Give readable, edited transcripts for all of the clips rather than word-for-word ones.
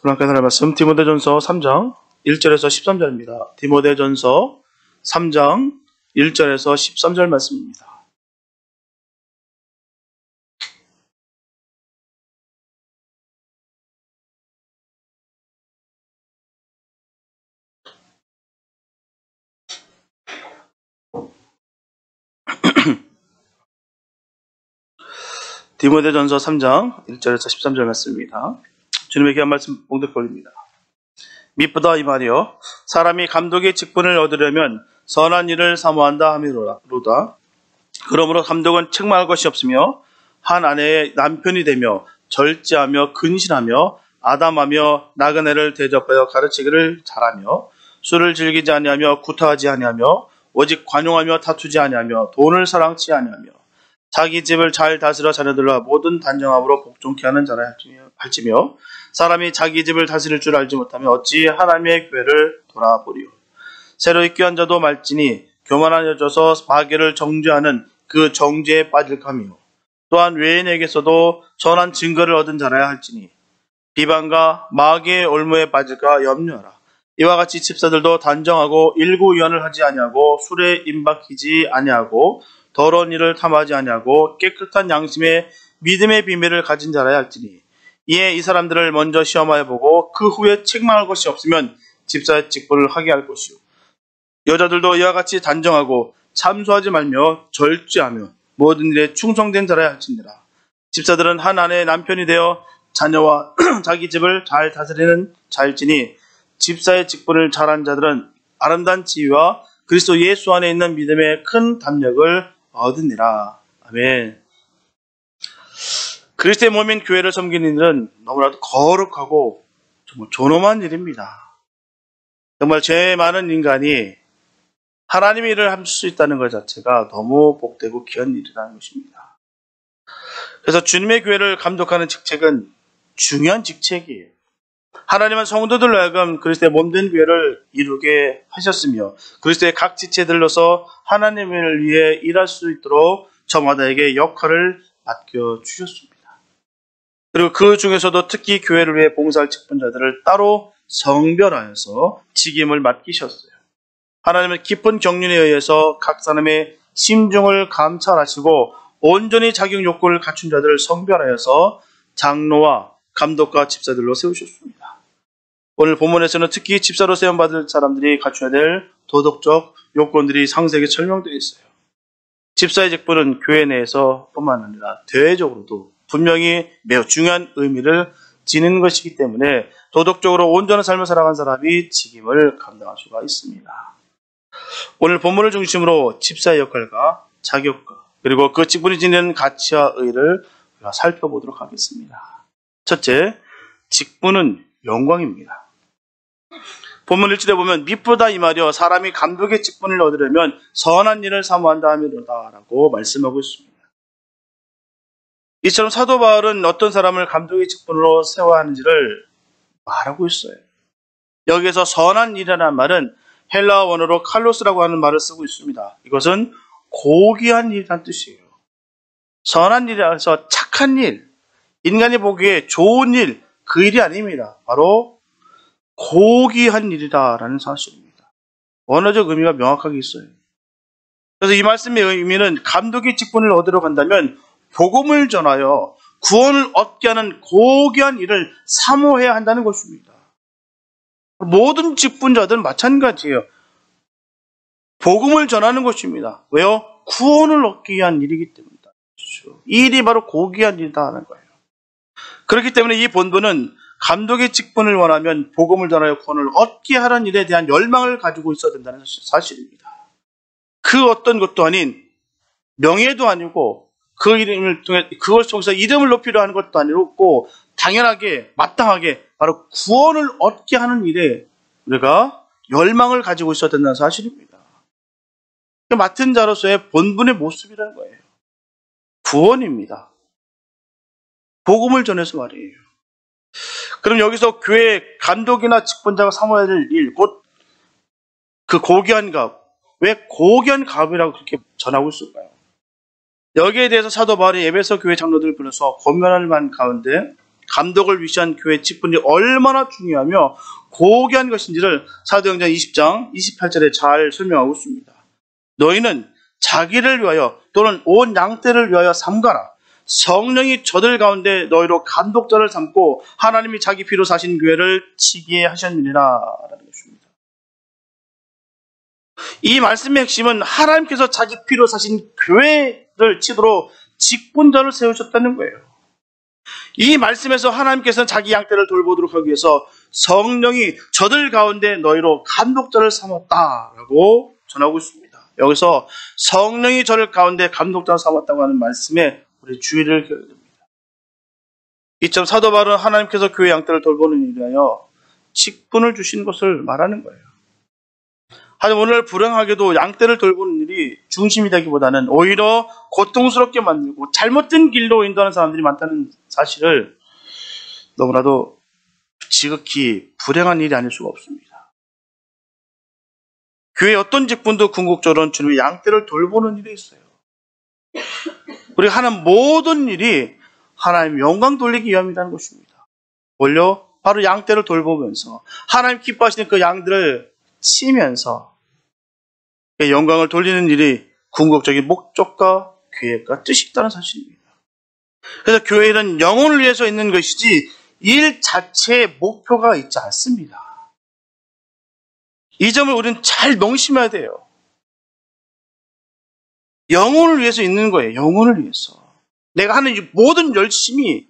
하나님께 하나님의 말씀 디모데전서 3장 1절에서 13절입니다. 디모데전서 3장 1절에서 13절 말씀입니다. 디모데전서 3장 1절에서 13절 말씀입니다. 주님의 귀한 말씀 봉독해 올립니다. 미쁘다 이 말이여, 사람이 감독의 직분을 얻으려면 선한 일을 사모한다 하미로다. 그러므로 감독은 책망할 것이 없으며 한 아내의 남편이 되며 절제하며 근신하며 아담하며 나그네를 대접하여 가르치기를 잘하며 술을 즐기지 아니하며 구타하지 아니하며 오직 관용하며 다투지 아니하며 돈을 사랑치 아니하며 자기 집을 잘 다스려 자녀들과 모든 단정함으로 복종케 하는 자라 할지며 사람이 자기 집을 다스릴 줄 알지 못하면 어찌 하나님의 교회를 돌아보리요. 새로 입교한 자도 말지니 교만한 여져서 마귀를 정죄하는 그 정죄에 빠질까며 또한 외인에게서도 선한 증거를 얻은 자라야 할지니 비방과 마귀의 올무에 빠질까 염려하라. 이와 같이 집사들도 단정하고 일구위원을 하지 아니하고 술에 임박히지 아니하고 더러운 일을 탐하지 아니하고 깨끗한 양심의 믿음의 비밀을 가진 자라야 할지니 이에 이 사람들을 먼저 시험하여 보고 그 후에 책망할 것이 없으면 집사의 직분을 하게 할 것이요. 여자들도 이와 같이 단정하고 참소하지 말며 절제하며 모든 일에 충성된 자라야 할지니라. 집사들은 한 아내의 남편이 되어 자녀와 자기 집을 잘 다스리는 자일지니 집사의 직분을 잘한 자들은 아름다운 지위와 그리스도 예수 안에 있는 믿음의 큰 담력을 얻으니라. 아멘. 그리스도의 몸인 교회를 섬기는 일은 너무나도 거룩하고 정말 존엄한 일입니다. 정말 죄 많은 인간이 하나님의 일을 할 수 있다는 것 자체가 너무 복되고 귀한 일이라는 것입니다. 그래서 주님의 교회를 감독하는 직책은 중요한 직책이에요. 하나님은 성도들로 하여금 그리스도의 몸된 교회를 이루게 하셨으며 그리스도의 각 지체들로서 하나님을 위해 일할 수 있도록 저마다에게 역할을 맡겨주셨습니다. 그리고 그 중에서도 특히 교회를 위해 봉사할 직분자들을 따로 성별하여서 직임을 맡기셨어요. 하나님은 깊은 경륜에 의해서 각 사람의 심중을 감찰하시고 온전히 자격 요건을 갖춘 자들을 성별하여서 장로와 감독과 집사들로 세우셨습니다. 오늘 본문에서는 특히 집사로 세움받을 사람들이 갖춰야 될 도덕적 요건들이 상세하게 설명되어 있어요. 집사의 직분은 교회 내에서 뿐만 아니라 대외적으로도 분명히 매우 중요한 의미를 지닌 것이기 때문에 도덕적으로 온전한 삶을 살아간 사람이 직임을 감당할 수가 있습니다. 오늘 본문을 중심으로 집사의 역할과 자격과 그리고 그 직분이 지니는 가치와 의의를 우리가 살펴보도록 하겠습니다. 첫째, 직분은 영광입니다. 본문 1절에 보면 미쁘다 이 말이여, 사람이 감독의 직분을 얻으려면 선한 일을 사모한다 하미로다 라고 말씀하고 있습니다. 이처럼 사도 바울은 어떤 사람을 감독의 직분으로 세워야 하는지를 말하고 있어요. 여기에서 선한 일이라는 말은 헬라어 원어로 칼로스라고 하는 말을 쓰고 있습니다. 이것은 고귀한 일이라는 뜻이에요. 선한 일이라서 착한 일, 인간이 보기에 좋은 일, 그 일이 아닙니다. 바로 고귀한 일이다라는 사실입니다. 원어적 의미가 명확하게 있어요. 그래서 이 말씀의 의미는 감독의 직분을 얻으러 간다면 복음을 전하여 구원을 얻게 하는 고귀한 일을 사모해야 한다는 것입니다. 모든 직분자들은 마찬가지예요. 복음을 전하는 것입니다. 왜요? 구원을 얻기 위한 일이기 때문이다. 이 일이 바로 고귀한 일이다 하는 거예요. 그렇기 때문에 이 본문은 감독의 직분을 원하면 복음을 전하여 구원을 얻게 하는 일에 대한 열망을 가지고 있어야 된다는 사실입니다. 그 어떤 것도 아닌 명예도 아니고 그 이름을 통해 그걸 통해서 이름을 높이려 하는 것도 아니고 당연하게 마땅하게 바로 구원을 얻게 하는 일에 우리가 열망을 가지고 있어야 된다는 사실입니다. 맡은 자로서의 본분의 모습이라는 거예요. 구원입니다. 복음을 전해서 말이에요. 그럼 여기서 교회 감독이나 직분자가 사모해야 될 일, 곧 그 고귀한 값, 왜 고귀한 값이라고 그렇게 전하고 있을까요? 여기에 대해서 사도 바울이 에베소 교회 장로들을 불러서 권면할 만 가운데 감독을 위시한 교회 직분이 얼마나 중요하며 고귀한 것인지를 사도행전 20장 28절에 잘 설명하고 있습니다. 너희는 자기를 위하여 또는 온 양떼를 위하여 삼가라. 성령이 저들 가운데 너희로 감독자를 삼고 하나님이 자기 피로 사신 교회를 치게 하셨느니라 라는 것입니다. 이 말씀의 핵심은 하나님께서 자기 피로 사신 교회를 치도록 직분자를 세우셨다는 거예요. 이 말씀에서 하나님께서는 자기 양떼를 돌보도록 하기 위해서 성령이 저들 가운데 너희로 감독자를 삼았다라고 전하고 있습니다. 여기서 성령이 저를 가운데 감독자를 삼았다고 하는 말씀에 우리 주의를 기울여야 됩니다. 이처럼 사도 바울은 하나님께서 교회 양떼를 돌보는 일에 하여 직분을 주신 것을 말하는 거예요. 하지만 오늘 불행하게도 양떼를 돌보는 일이 중심이 되기보다는 오히려 고통스럽게 만들고 잘못된 길로 인도하는 사람들이 많다는 사실을 너무나도 지극히 불행한 일이 아닐 수가 없습니다. 교회의 어떤 직분도 궁극적으로는 주님의 양떼를 돌보는 일이 있어요. 우리가 하는 모든 일이 하나님 영광 돌리기 위함이라는 것입니다. 원래 바로 양떼를 돌보면서 하나님 기뻐하시는 그 양들을 치면서 영광을 돌리는 일이 궁극적인 목적과 계획과 뜻이 있다는 사실입니다. 그래서 교회는 영혼을 위해서 있는 것이지 일 자체의 목표가 있지 않습니다. 이 점을 우리는 잘 명심해야 돼요. 영혼을 위해서 있는 거예요. 영혼을 위해서. 내가 하는 이 모든 열심이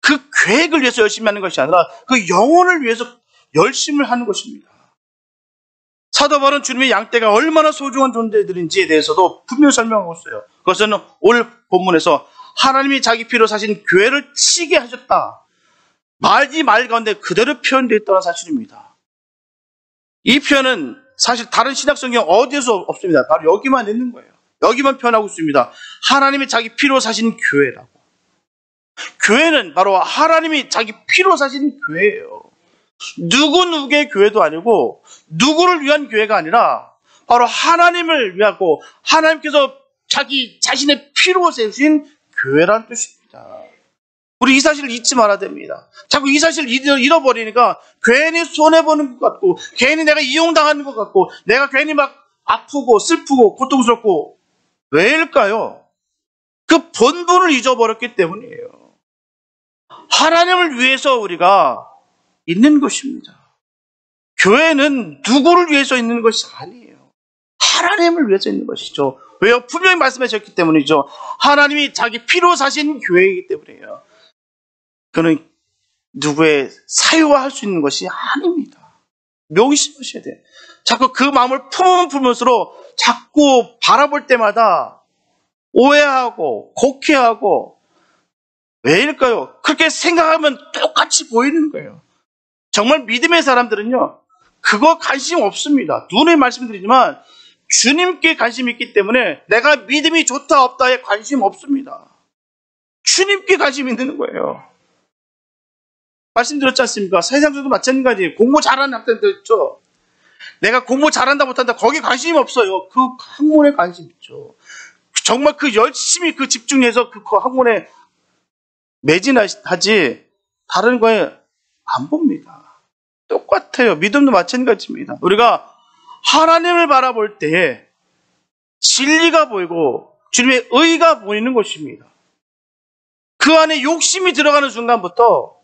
그 계획을 위해서 열심히 하는 것이 아니라 그 영혼을 위해서 열심을 하는 것입니다. 사도 바울은 주님의 양떼가 얼마나 소중한 존재들인지에 대해서도 분명히 설명하고 있어요. 그것은 오늘 본문에서 하나님이 자기 피로 사신 교회를 치게 하셨다. 말이 말 가운데 그대로 표현되어 있다는 사실입니다. 이 표현은 사실 다른 신약 성경 어디에서 없습니다. 바로 여기만 있는 거예요. 여기만 표현하고 있습니다. 하나님이 자기 피로 사신 교회라고. 교회는 바로 하나님이 자기 피로 사신 교회예요. 누구의 교회도 아니고 누구를 위한 교회가 아니라 바로 하나님을 위하고 하나님께서 자기 자신의 피로 세우신 교회라는 뜻입니다. 우리 이 사실을 잊지 말아야 됩니다. 자꾸 이 사실을 잃어버리니까 괜히 손해보는 것 같고 괜히 내가 이용당하는 것 같고 내가 괜히 막 아프고 슬프고 고통스럽고 왜일까요? 그 본분을 잊어버렸기 때문이에요. 하나님을 위해서 우리가 있는 것입니다. 교회는 누구를 위해서 있는 것이 아니에요. 하나님을 위해서 있는 것이죠. 왜요? 분명히 말씀하셨기 때문이죠. 하나님이 자기 피로 사신 교회이기 때문이에요. 그는 누구의 사유화할 수 있는 것이 아닙니다. 명심하셔야 돼요. 자꾸 그 마음을 품을수록 자꾸 바라볼 때마다 오해하고 곡해하고 왜일까요? 그렇게 생각하면 똑같이 보이는 거예요. 정말 믿음의 사람들은요, 그거 관심 없습니다. 눈에 말씀드리지만 주님께 관심이 있기 때문에 내가 믿음이 좋다 없다에 관심 없습니다. 주님께 관심이 있는 거예요. 말씀드렸지 않습니까? 세상에서도 마찬가지예요. 공부 잘하는 학생들 있죠. 내가 공부 잘한다 못한다 거기 관심이 없어요. 그 학문에 관심 있죠. 정말 그 열심히 그 집중해서 그 학문에 매진하지 다른 거에 안 봅니다. 똑같아요. 믿음도 마찬가지입니다. 우리가 하나님을 바라볼 때에 진리가 보이고 주님의 의가 보이는 것입니다. 그 안에 욕심이 들어가는 순간부터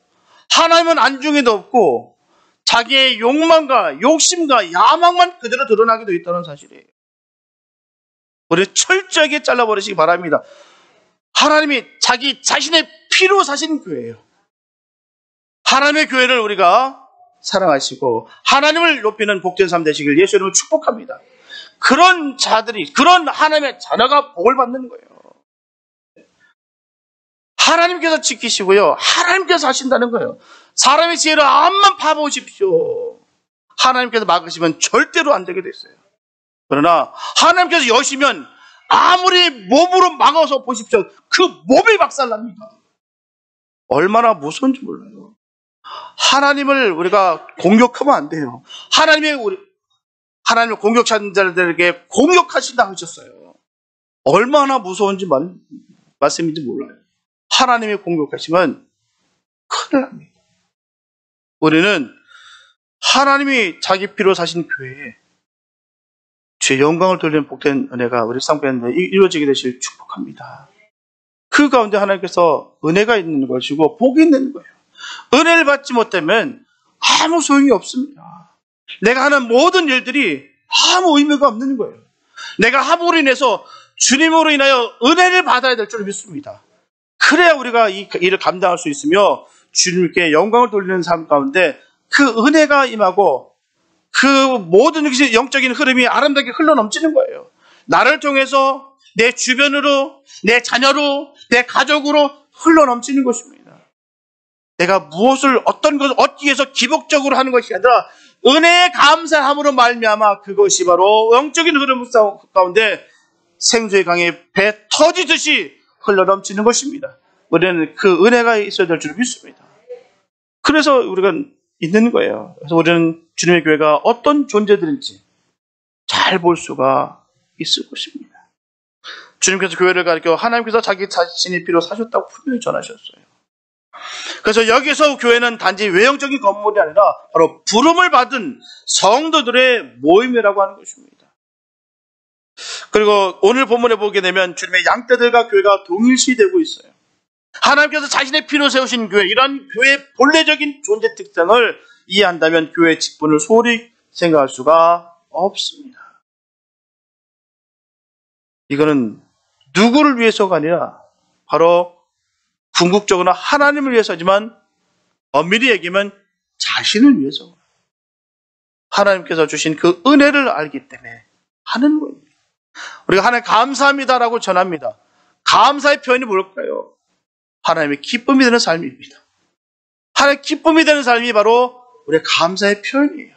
하나님은 안중에도 없고 자기의 욕망과 욕심과 야망만 그대로 드러나게 되어 있다는 사실이에요. 우리 철저하게 잘라버리시기 바랍니다. 하나님이 자기 자신의 피로 사신 교회예요. 하나님의 교회를 우리가 사랑하시고 하나님을 높이는 복된 삶 되시길 예수 이름으로 축복합니다. 그런 자들이, 그런 하나님의 자녀가 복을 받는 거예요. 하나님께서 지키시고요. 하나님께서 하신다는 거예요. 사람의 지혜를 암만 파보십시오. 하나님께서 막으시면 절대로 안 되게 됐어요. 그러나 하나님께서 여시면 아무리 몸으로 막아서 보십시오. 그 몸이 박살납니다. 얼마나 무서운지 몰라요. 하나님을 우리가 공격하면 안 돼요. 하나님을 공격하는 자들에게 공격하신다 하셨어요. 얼마나 무서운지 말씀인지 몰라요. 하나님이 공격하시면 큰일 납니다. 우리는 하나님이 자기 피로 사신 교회에 주의 영광을 돌리는 복된 은혜가 우리 쌍배한테 이루어지게 되실 축복합니다. 그 가운데 하나님께서 은혜가 있는 것이고 복이 있는 거예요. 은혜를 받지 못하면 아무 소용이 없습니다. 내가 하는 모든 일들이 아무 의미가 없는 거예요. 내가 함으로 인해서 주님으로 인하여 은혜를 받아야 될 줄 믿습니다. 그래야 우리가 이 일을 감당할 수 있으며 주님께 영광을 돌리는 삶 가운데 그 은혜가 임하고 그 모든 영적인 흐름이 아름답게 흘러넘치는 거예요. 나를 통해서 내 주변으로, 내 자녀로, 내 가족으로 흘러넘치는 것입니다. 내가 무엇을 어떤 것을 얻기 위해서 기복적으로 하는 것이 아니라 은혜에 감사함으로 말미암아 그것이 바로 영적인 흐름 가운데 생수의 강에 배 터지듯이 흘러넘치는 것입니다. 우리는 그 은혜가 있어야 될 줄 믿습니다. 그래서 우리가 있는 거예요. 그래서 우리는 주님의 교회가 어떤 존재들인지 잘 볼 수가 있을 것입니다. 주님께서 교회를 가리켜 하나님께서 자기 자신의 피로 사셨다고 분명히 전하셨어요. 그래서 여기서 교회는 단지 외형적인 건물이 아니라 바로 부름을 받은 성도들의 모임이라고 하는 것입니다. 그리고 오늘 본문에 보게 되면 주님의 양떼들과 교회가 동일시되고 있어요. 하나님께서 자신의 피로 세우신 교회, 이런 교회의 본래적인 존재 특성을 이해한다면 교회의 직분을 소홀히 생각할 수가 없습니다. 이거는 누구를 위해서가 아니라 바로 궁극적으로 하나님을 위해서지만 엄밀히 얘기하면 자신을 위해서 하나님께서 주신 그 은혜를 알기 때문에 하는 거입니다. 우리가 하나님 감사합니다라고 전합니다. 감사의 표현이 뭘까요? 하나님의 기쁨이 되는 삶입니다. 하나님의 기쁨이 되는 삶이 바로 우리의 감사의 표현이에요.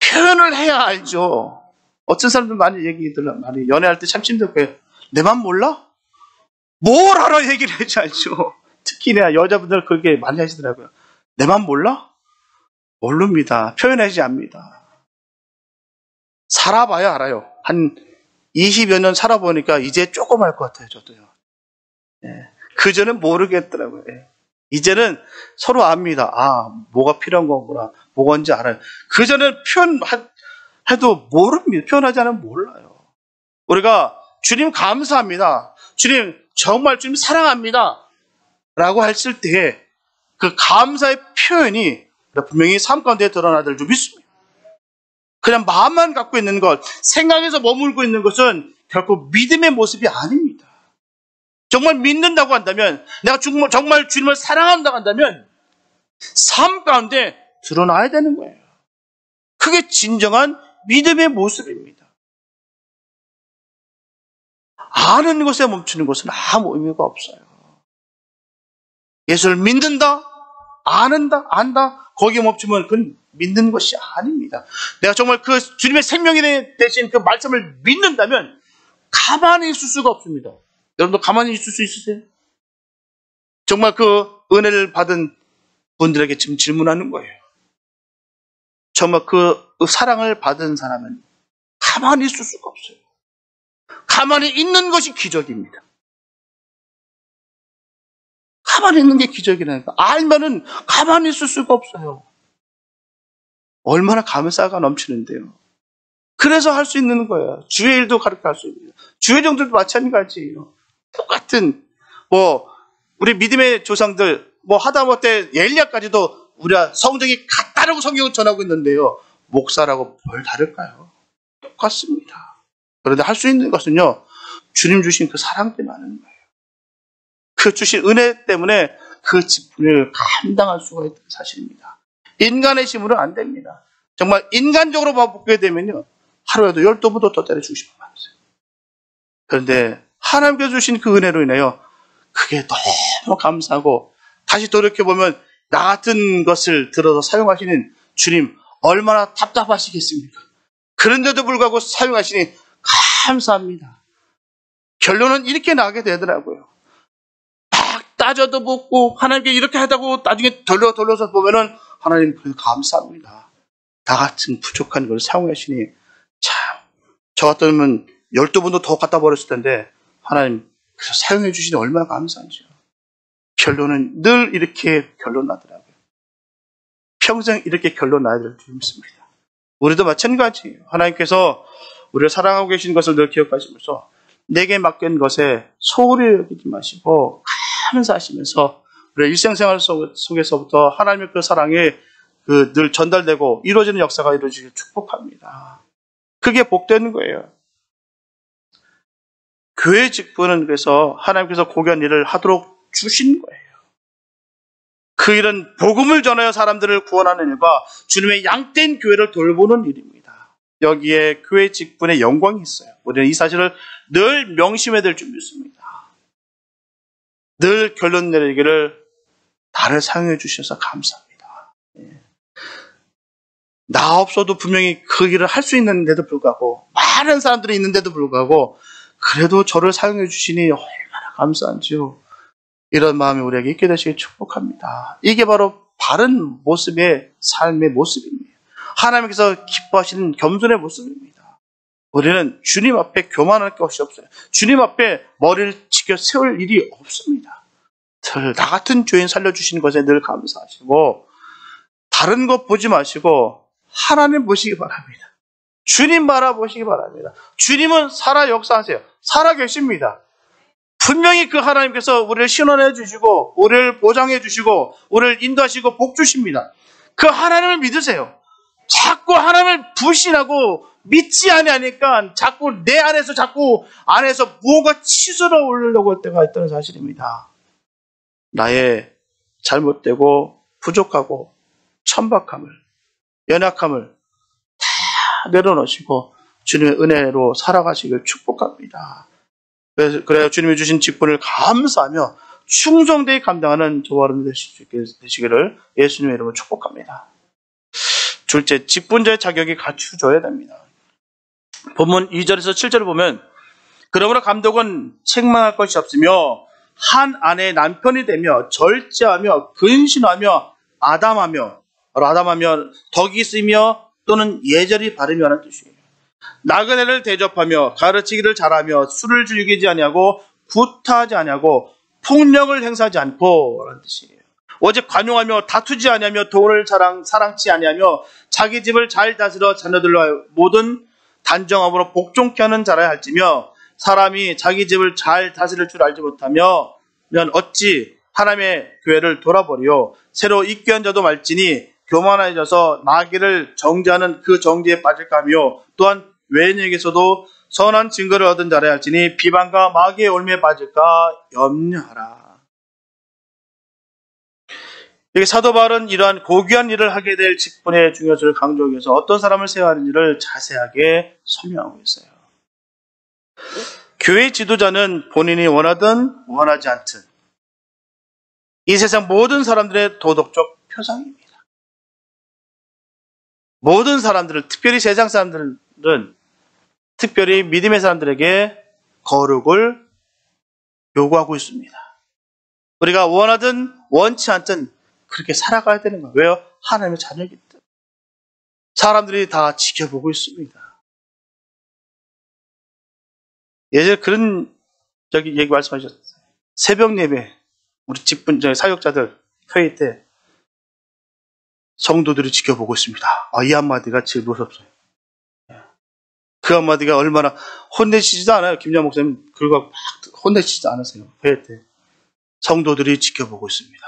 표현을 해야 알죠. 어떤 사람들 많이 많이 연애할 때 참 힘들 거예요. 내 맘 몰라? 뭘 알아 얘기를 하지 않죠. 특히나 여자분들 그렇게 많이 하시더라고요. 내 맘 몰라? 모릅니다. 표현하지 않습니다. 살아봐야 알아요. 한 20여 년 살아보니까 이제 조금 알 것 같아요. 저도요. 예. 그전엔 모르겠더라고요. 예. 이제는 서로 압니다. 아, 뭐가 필요한 거구나. 뭐가 뭔지 알아요. 그전엔 표현해도 모릅니다. 표현하지 않으면 몰라요. 우리가 주님 감사합니다. 주님 정말 주님 사랑합니다. 라고 했을 때 그 감사의 표현이 분명히 삶 가운데 드러나들 줄 믿습니다. 그냥 마음만 갖고 있는 것, 생각에서 머물고 있는 것은 결코 믿음의 모습이 아닙니다. 정말 믿는다고 한다면, 내가 정말 주님을 사랑한다고 한다면 삶 가운데 드러나야 되는 거예요. 그게 진정한 믿음의 모습입니다. 아는 것에 멈추는 것은 아무 의미가 없어요. 예수를 믿는다, 안다, 거기에 멈추면 그건 믿는 것이 아닙니다. 내가 정말 그 주님의 생명이 되신 그 말씀을 믿는다면 가만히 있을 수가 없습니다. 여러분도 가만히 있을 수 있으세요? 정말 그 은혜를 받은 분들에게 지금 질문하는 거예요. 정말 그 사랑을 받은 사람은 가만히 있을 수가 없어요. 가만히 있는 것이 기적입니다. 가만히 있는 게 기적이라니까. 알면은 가만히 있을 수가 없어요. 얼마나 감사가 넘치는데요. 그래서 할 수 있는 거예요. 주의 일도 가르쳐 할 수 있는 거예요. 주의 정도도 마찬가지예요. 똑같은 우리 믿음의 조상들 하다못해 엘리야까지도 우리가 성경이 같다라고 성경을 전하고 있는데요. 목사라고 뭘 다를까요? 똑같습니다. 그런데 할 수 있는 것은요. 주님 주신 그 사랑 때문에 하는 거예요. 그 주신 은혜 때문에 그 직분을 감당할 수가 있다는 사실입니다. 인간의 힘으로는 안 됩니다. 정말 인간적으로 보게 되면요. 하루에도 12번도 더 때려주고 싶은 마음이 있어요. 그런데 하나님께서 주신 그 은혜로 인하여 그게 너무 감사하고 다시 돌이켜보면 나 같은 것을 들어서 사용하시는 주님 얼마나 답답하시겠습니까? 그런데도 불구하고 사용하시니 감사합니다. 결론은 이렇게 나게 되더라고요. 막 따져도 묻고 하나님께 이렇게 하다고 나중에 돌려서 보면은 하나님 감사합니다. 나 같은 부족한 걸 사용하시니 참 저 같으면 12번도 더 갖다 버렸을 텐데 하나님 그래서 사용해 주시니 얼마나 감사한지요. 결론은 늘 이렇게 결론 나더라고요. 평생 이렇게 결론 나야 될 줄 믿습니다. 우리도 마찬가지예요. 하나님께서 우리를 사랑하고 계신 것을 늘 기억하시면서 내게 맡긴 것에 소홀히 여기지 마시고 감사하시면서 우리의 일생생활 속에서부터 하나님의 그 사랑이 늘 전달되고 이루어지는 역사가 이루어지길 축복합니다. 그게 복되는 거예요. 교회 직분은 그래서 하나님께서 고귀한 일을 하도록 주신 거예요. 그 일은 복음을 전하여 사람들을 구원하는 일과 주님의 양떼인 교회를 돌보는 일입니다. 여기에 교회 직분의 영광이 있어요. 우리는 이 사실을 늘 명심해야 될 줄 믿습니다. 늘 결론 내리기를 나를 사용해 주셔서 감사합니다. 나 없어도 분명히 그 일을 할 수 있는데도 불구하고 많은 사람들이 있는데도 불구하고 그래도 저를 사용해 주시니 얼마나 감사한지요. 이런 마음이 우리에게 있게 되시길 축복합니다. 이게 바로 바른 모습의 삶의 모습입니다. 하나님께서 기뻐하시는 겸손의 모습입니다. 우리는 주님 앞에 교만할 것이 없어요. 주님 앞에 머리를 치켜 세울 일이 없습니다. 나 같은 죄인 살려주시는 것에 늘 감사하시고 다른 것 보지 마시고 하나님 보시기 바랍니다. 주님 바라보시기 바랍니다. 주님은 살아 역사하세요. 살아 계십니다. 분명히 그 하나님께서 우리를 신원해 주시고 우리를 보장해 주시고 우리를 인도하시고 복 주십니다. 그 하나님을 믿으세요. 자꾸 하나님을 불신하고 믿지 아니하니까 자꾸 내 안에서 무엇가 치솟아 오르려고 할 때가 있다는 사실입니다. 나의 잘못되고 부족하고 천박함을 연약함을 다 내려놓으시고 주님의 은혜로 살아가시길 축복합니다. 그래야 주님이 주신 직분을 감사하며 충성되이 감당하는 저와 여러분 되시기를 예수님의 이름으로 축복합니다. 둘째, 직분자의 자격이 갖추어져야 됩니다. 본문 2절에서 7절을 보면 그러므로 감독은 책망할 것이 없으며 한 아내의 남편이 되며 절제하며 근신하며 아담하며 덕이 있으며 또는 예절이 바르며 하는 뜻이에요. 나그네를 대접하며 가르치기를 잘하며 술을 즐기지 아니하고 구타하지 아니하고 폭력을 행사하지 않고 라는 뜻이에요. 오직 관용하며 다투지 아니하며 돈을 사랑치 아니하며 자기 집을 잘 다스려 자녀들로 모든 단정함으로 복종케 하는 자라야 할지며 사람이 자기 집을 잘 다스릴 줄 알지 못하면 어찌 하나님의 교회를 돌아버리요 새로 입교한 자도 말지니 교만해져서 나귀를 정죄하는 그 정죄에 빠질까 하며 또한 외인에게서도 선한 증거를 얻은 자라야 할지니 비방과 마귀의 올매에 빠질까 염려하라. 여기 사도 바울은 이러한 고귀한 일을 하게 될 직분의 중요성을 강조하기 위해서 어떤 사람을 세워하는지를 자세하게 설명하고 있어요. 교회 지도자는 본인이 원하든 원하지 않든 이 세상 모든 사람들의 도덕적 표상입니다. 모든 사람들은, 특별히 세상 사람들은 특별히 믿음의 사람들에게 거룩을 요구하고 있습니다. 우리가 원하든 원치 않든 그렇게 살아가야 되는 거예요. 왜요? 하나님의 자녀이기 때문에. 사람들이 다 지켜보고 있습니다. 예전에 그런 얘기 말씀하셨어요. 새벽 예배, 우리 직분 사역자들 회의 때 성도들이 지켜보고 있습니다. 이 한마디가 제일 무섭어요. 그 한마디가 얼마나 혼내시지도 않아요. 김장 목사님 그걸 막 혼내시지도 않으세요. 회의 때 성도들이 지켜보고 있습니다.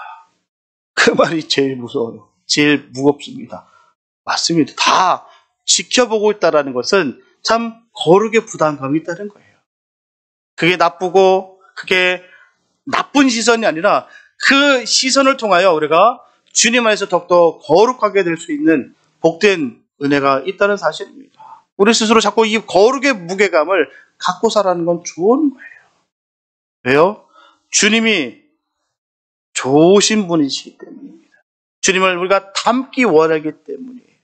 그 말이 제일 무서워요. 제일 무겁습니다. 맞습니다. 다 지켜보고 있다는 것은 참 거룩의 부담감이 있다는 거예요. 그게 나쁘고 그게 나쁜 시선이 아니라 그 시선을 통하여 우리가 주님 안에서 더욱더 거룩하게 될 수 있는 복된 은혜가 있다는 사실입니다. 우리 스스로 자꾸 이 거룩의 무게감을 갖고 살아가는 건 좋은 거예요. 왜요? 주님이 좋으신 분이시기 때문입니다. 주님을 우리가 닮기 원하기 때문이에요.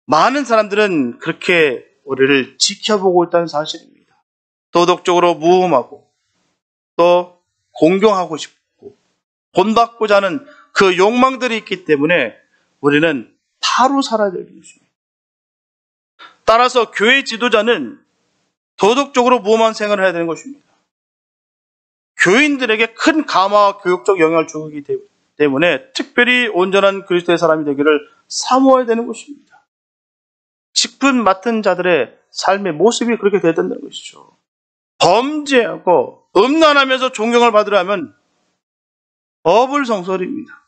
많은 사람들은 그렇게 우리를 지켜보고 있다는 사실입니다. 도덕적으로 무음하고 또 공경하고 싶고 본받고자 하는 그 욕망들이 있기 때문에 우리는 바로 살아야 될 것입니다. 따라서 교회 지도자는 도덕적으로 무엄한 생활을 해야 되는 것입니다. 교인들에게 큰 감화와 교육적 영향을 주기 때문에 특별히 온전한 그리스도의 사람이 되기를 사모해야 되는 것입니다. 직분 맡은 자들의 삶의 모습이 그렇게 되어야 된다는 것이죠. 범죄하고 음란하면서 존경을 받으려면 어불성설입니다.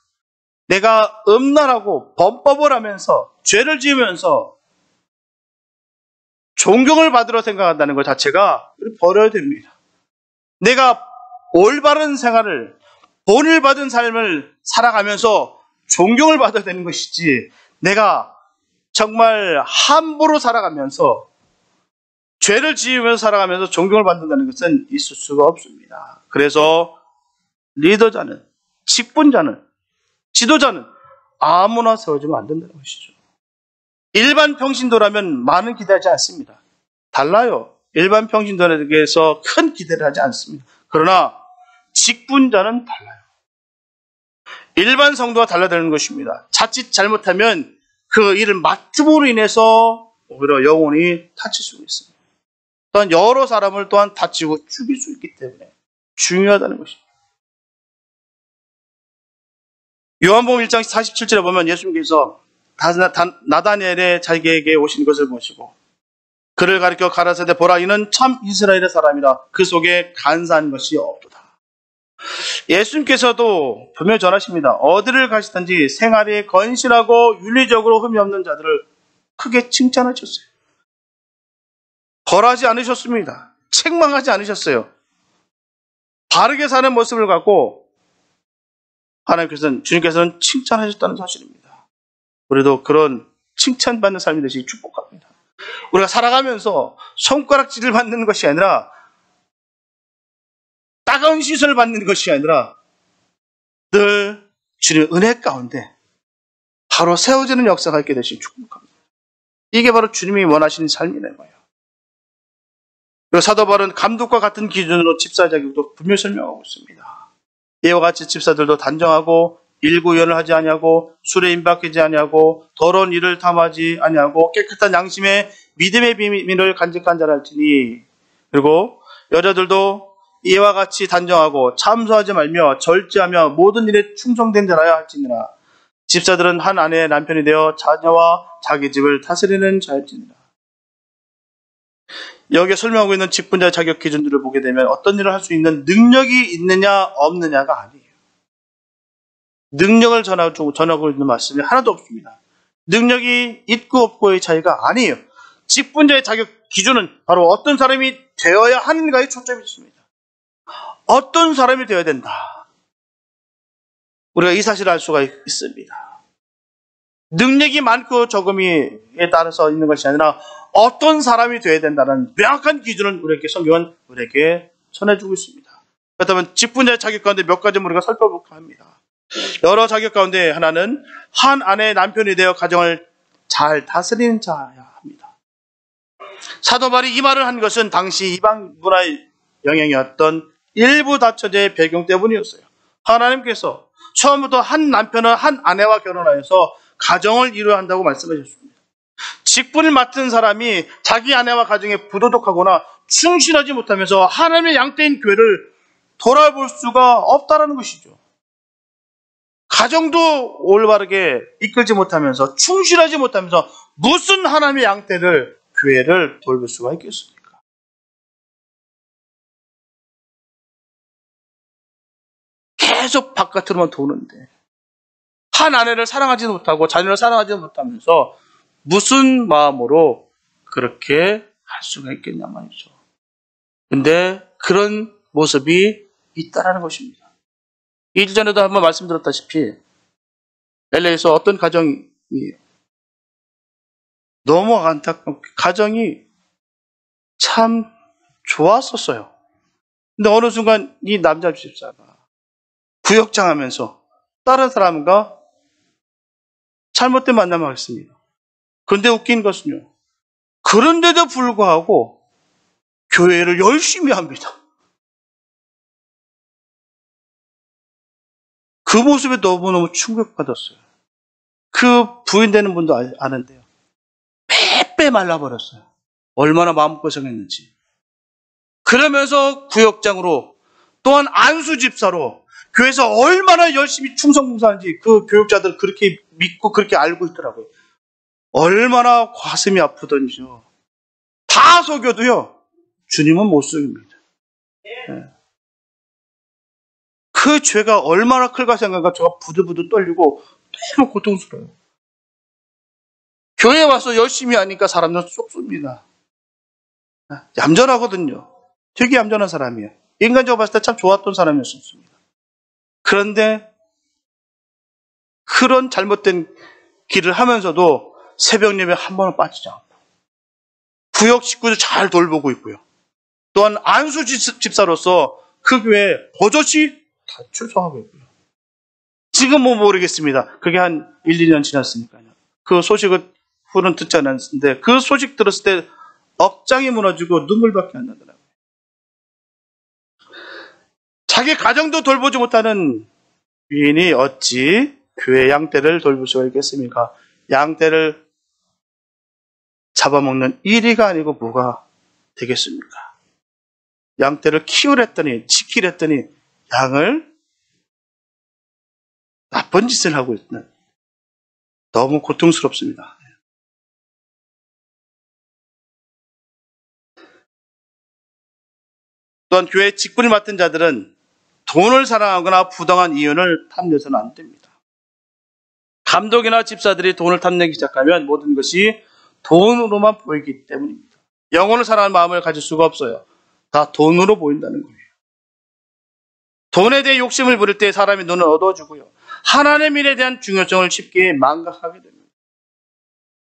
내가 음란하고 범법을 하면서 죄를 지으면서 존경을 받으러 생각한다는 것 자체가 버려야 됩니다. 내가 올바른 생활을, 본을 받은 삶을 살아가면서 존경을 받아야 되는 것이지, 내가 정말 함부로 살아가면서 죄를 지으면서 살아가면서 존경을 받는다는 것은 있을 수가 없습니다. 그래서 리더자는, 직분자는, 지도자는 아무나 세워지면 안 된다는 것이죠. 일반 평신도라면 많은 기대하지 않습니다. 달라요. 일반 평신도에게서 큰 기대를 하지 않습니다. 그러나 직분자는 달라요. 일반 성도와 달라야 되는 것입니다. 자칫 잘못하면 그 일을 맡음으로 인해서 오히려 영혼이 다칠 수 있습니다. 또한 여러 사람을 또한 다치고 죽일 수 있기 때문에 중요하다는 것입니다. 요한복음 1장 47절에 보면 예수님께서 나다니엘의 자기에게 오신 것을 보시고 그를 가리켜 가라사대 보라, 이는 참 이스라엘의 사람이라, 그 속에 간사한 것이 없도다. 예수님께서도 분명히 전하십니다. 어디를 가시든지 생활이 건실하고 윤리적으로 흠이 없는 자들을 크게 칭찬하셨어요. 벌하지 않으셨습니다. 책망하지 않으셨어요. 바르게 사는 모습을 갖고 주님께서는 칭찬하셨다는 사실입니다. 우리도 그런 칭찬받는 삶이 되시기 축복합니다. 우리가 살아가면서 손가락질을 받는 것이 아니라, 따가운 시선을 받는 것이 아니라 늘 주님의 은혜 가운데 바로 세워지는 역사가 있게 되시기 축복합니다. 이게 바로 주님이 원하시는 삶이라는 거예요. 그리고 사도 바울은 감독과 같은 기준으로 집사 자격도 분명히 설명하고 있습니다. 이와 같이 집사들도 단정하고 일구연을 하지 아니하고 술에 임박하지 아니하고 더러운 일을 탐하지 아니하고 깨끗한 양심에 믿음의 비밀을 간직한 자라 할지니, 그리고 여자들도 이와 같이 단정하고 참소하지 말며 절제하며 모든 일에 충성된 자라야 할지니라. 집사들은 한 아내의 남편이 되어 자녀와 자기 집을 다스리는 자일지니라. 여기에 설명하고 있는 직분자의 자격 기준들을 보게 되면 어떤 일을 할 수 있는 능력이 있느냐 없느냐가 아니에요. 능력을 전하고 있는 말씀이 하나도 없습니다. 능력이 있고 없고의 차이가 아니에요. 직분자의 자격 기준은 바로 어떤 사람이 되어야 하는가에 초점이 있습니다. 어떤 사람이 되어야 된다. 우리가 이 사실을 알 수가 있습니다. 능력이 많고 적음에 따라서 있는 것이 아니라 어떤 사람이 되어야 된다는 명확한 기준을 우리에게 성경은 우리에게 전해주고 있습니다. 그렇다면 직분자의 자격 가운데 몇 가지 우리가 살펴볼까 합니다. 여러 자격 가운데 하나는 한 아내의 남편이 되어 가정을 잘 다스리는 자야 합니다. 사도 바울이 이 말을 한 것은 당시 이방 문화의 영향이었던 일부 다처제의 배경 때문이었어요. 하나님께서 처음부터 한 남편은 한 아내와 결혼하여서 가정을 이루어야 한다고 말씀하셨습니다. 직분을 맡은 사람이 자기 아내와 가정에 부도덕하거나 충실하지 못하면서 하나님의 양떼인 교회를 돌아볼 수가 없다는 것이죠. 가정도 올바르게 이끌지 못하면서 충실하지 못하면서 무슨 하나님의 양떼를, 교회를 돌볼 수가 있겠습니까? 계속 바깥으로만 도는데 한 아내를 사랑하지 못하고 자녀를 사랑하지 못하면서 무슨 마음으로 그렇게 할 수가 있겠냐 말이죠. 근데 그런 모습이 있다라는 것입니다. 일전에도 한번 말씀드렸다시피 LA에서 어떤 가정이 너무 안타깝게 가정이 참 좋았었어요. 근데 어느 순간 이 남자 집사가 구역장하면서 다른 사람과 잘못된 만남을 했습니다. 그런데 웃긴 것은요, 그런데도 불구하고 교회를 열심히 합니다. 그 모습에 너무너무 충격받았어요. 그 부인 되는 분도 아는데요, 빼빼 말라버렸어요. 얼마나 마음고생했는지. 그러면서 구역장으로 또한 안수 집사로 교회에서 얼마나 열심히 충성봉사하는지 그 교육자들 그렇게 믿고 그렇게 알고 있더라고요. 얼마나 가슴이 아프던지요. 다 속여도요, 주님은 못 속입니다. 네. 그 죄가 얼마나 클까 생각하면 제가 부들부들 떨리고 너무 고통스러워요. 교회에 와서 열심히 하니까 사람들은 쏙 쏩니다. 얌전하거든요. 되게 얌전한 사람이에요. 인간적으로 봤을 때 참 좋았던 사람이었습니다. 그런데 그런 잘못된 길을 하면서도 새벽 예배 한 번은 빠지지 않고 구역 식구들 잘 돌보고 있고요. 또한 안수 집사로서 그 교회에 버젓이 다 출석하고 있고요. 지금 뭐 모르겠습니다. 그게 한 1, 2년 지났으니까요. 그 소식을 후는 듣지 않았는데 그 소식 들었을 때 억장이 무너지고 눈물밖에 안 나더라고요. 자기 가정도 돌보지 못하는 위인이 어찌 교회 양떼를 돌볼 수가 있겠습니까? 양떼를 잡아먹는 일이가 아니고 뭐가 되겠습니까? 양떼를 키우랬더니 지키랬더니 양을 나쁜 짓을 하고 있는, 너무 고통스럽습니다. 또한 교회 직분을 맡은 자들은 돈을 사랑하거나 부당한 이윤을 탐내서는 안 됩니다. 감독이나 집사들이 돈을 탐내기 시작하면 모든 것이 돈으로만 보이기 때문입니다. 영혼을 사랑하는 마음을 가질 수가 없어요. 다 돈으로 보인다는 거예요. 돈에 대해 욕심을 부릴 때 사람의 눈을 어두워지고요. 하나님의 일에 대한 중요성을 쉽게 망각하게 됩니다.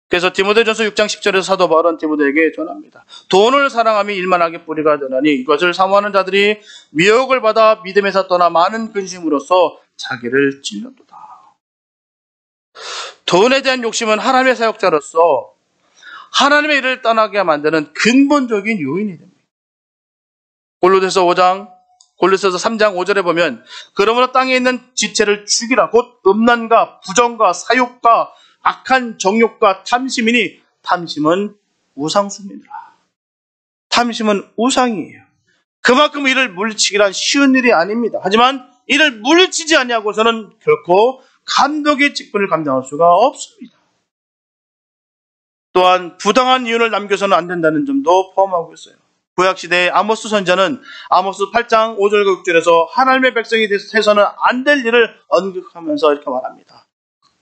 그래서 디모데전서 6장 10절에서 사도 바울은 디모데에게 전합니다. 돈을 사랑하며 일만하게 뿌리가 되나니 이것을 사모하는 자들이 미혹을 받아 믿음에서 떠나 많은 근심으로써 자기를 찔렀도다. 돈에 대한 욕심은 하나님의 사역자로서 하나님의 일을 떠나게 만드는 근본적인 요인이 됩니다. 골로새서 3장 5절에 보면 그러므로 땅에 있는 지체를 죽이라. 곧 음란과 부정과 사욕과 악한 정욕과 탐심이니 탐심은 우상숭배니라. 탐심은 우상이에요. 그만큼 이를 물리치기란 쉬운 일이 아닙니다. 하지만 이를 물리치지 않냐고서는 결코 감독의 직분을 감당할 수가 없습니다. 또한 부당한 이윤을 남겨서는 안 된다는 점도 포함하고 있어요. 구약시대의 아모스 선지자는 아모스 8장 5절과 6절에서 하나님의 백성이 돼서는 안 될 일을 언급하면서 이렇게 말합니다.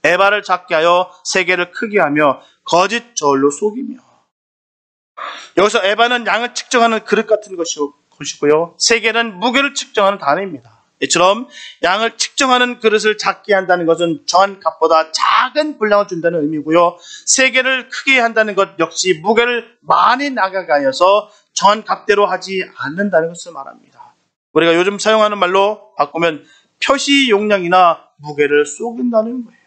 에바를 작게 하여 세계를 크게 하며 거짓 저울로 속이며. 여기서 에바는 양을 측정하는 그릇 같은 것이고요. 세계는 무게를 측정하는 단위입니다. 이처럼 양을 측정하는 그릇을 작게 한다는 것은 정한 값보다 작은 분량을 준다는 의미고요. 세계를 크게 한다는 것 역시 무게를 많이 나가게 하여서 정한 값대로 하지 않는다는 것을 말합니다. 우리가 요즘 사용하는 말로 바꾸면 표시 용량이나 무게를 속인다는 거예요.